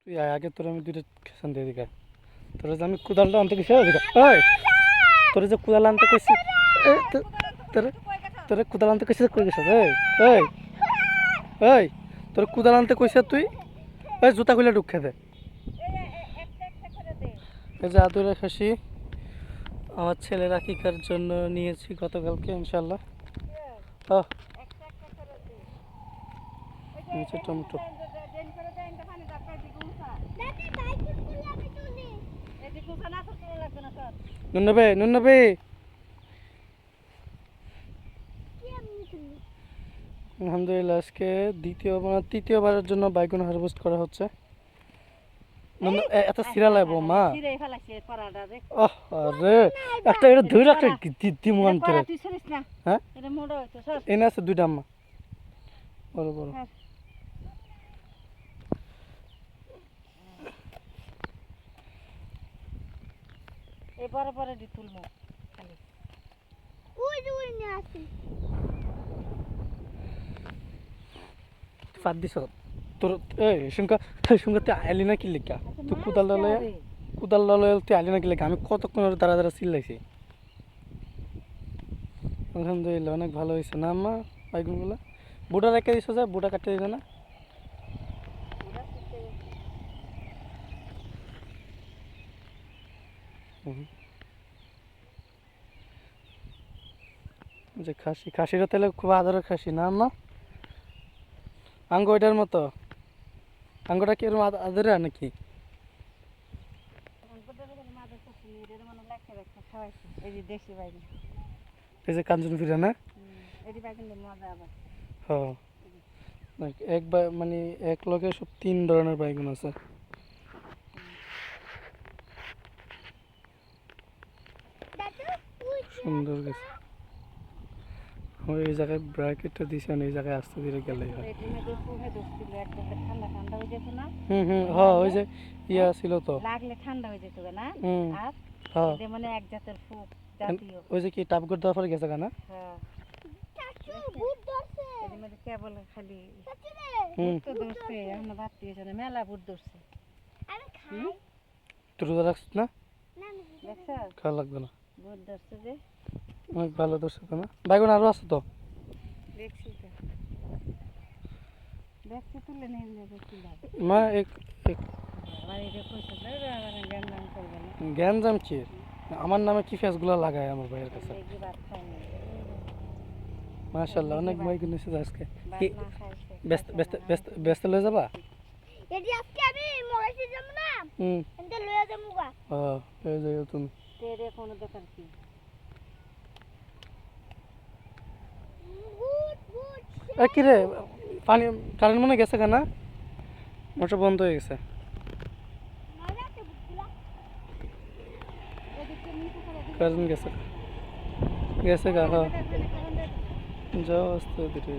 তুই আয় আগে, তোর আমি দুইটা খেসান দিয়ে দিকে। তোর যে আমি কোদালটা আনতে গেছি ওদিকে, ওই তোর যে কোদাল আনতে কইছি, তোর তোর কোদাল আনতে কইছিস কই গেছিস? এই এই এই তোর কোদাল আনতে কইছিস তুই? ওই জুতা খুলে ঢুকে দে। এই যে আদুরে খাসি আমার ছেলের আকিকার জন্য নিয়েছি গতকালকে, ইনশাল্লাহ। ও নিচে টমেটো। নুন নেবে, নুন নেবে। আলহামদুলিল্লাহ, আজকে তৃতীয়বারের জন্য বাইগুন হারভেস্ট করা হচ্ছে। এত সিরা লাগবো মা? ওহ আরে একটা এটা ধরে রাখতে দিমু আমি তোরে। হ্যাঁ এনে আছে দুইটা আম্মা, বড় বড়। এই বড় বড় দি তুলমু খালি ওই যে ওই নিয়ে আসি ফাদ দিছ তোর। এই শুনকা আইলি না কি লেখা? তুই কোদাল লয়ে তুই আইলি না কি লেখা? আমি কতক্ষণ দাঁড়া দাঁড়া চিল্লাইছি। আলহামদুলিল্লাহ অনেক ভালো হয়েছে না আম্মা বাইগুনগুলো? বুটা রেখে দিছো, যে বুটা কাটতে দিবে না? যে খাসিটা তাহলে খুব আদরের খাসি না আম্মা? আঙ্গ ওইটার মতো? আঙ্গটা কি এরকম আদরে নাকি? এই যে কাঞ্চন ফিরা না? হ্যাঁ মানে এক লগে সব 3 ধরনের বাইগুন আছে। সুন্দর গেছে। ওই জায়গায় ব্র্যাকেটটা দিছে, এই জায়গায় আস্তে ধীরে গেলেই হয়। হ্যাঁ ওই যে ইয়া ছিল তো, লাগলে ঠান্ডা হয়ে যেত না? আর হ্যাঁ এটা মানে এক জাতের ফুক জাতীয়। ওই যে কি টাপগড় দেওয়ার পরে গেছে না? হ্যাঁ চাচু ভূত ধরছে এর মধ্যে কেবল খালি চাচু রে ভূত তো ধরছে, এখন ভাবতে এসে না মেলা ভূত ধরছে। আমি খাই তুই রোজা রাখছিস না? না দেখছ খাওয়া লাগবে না, ভূত ধরছে যে অনেক ভালো ধরছে তো না? বাইগুন আরো আছে তো দেখছি তো, দেখছি তুলে নিয়ে যাবে মা। এক আমার এটা কইছে না আমার জ্ঞান করবে না। গ্যাঞ্জাম কি? আমার নামে কি ফেসগুলো লাগায় আমার ভাইয়ের কাছে? এই ভাত খাই না মাশাআল্লাহ অনেক বাইগুন এসেছে আজকে। ভাত না খাইছে ব্যস্ত ব্যস্ত ব্যস্ত ব্যস্ত লয়ে যাবা? এটি আজকে আমি মগাইছি যাব না, এতে লয়ে যামু গা। হ্যাঁ লয়ে যাও তুমি। তেরে কোন দরকার কি? ভূত ভূত এ কি রে, পানি কারেন্ট মনে গেছে কেন? মোটর বন্ধ হয়ে গেছে। কারেন্ট গেছে গেছে গা। হ্যাঁ যাও আস্তে ধীরে।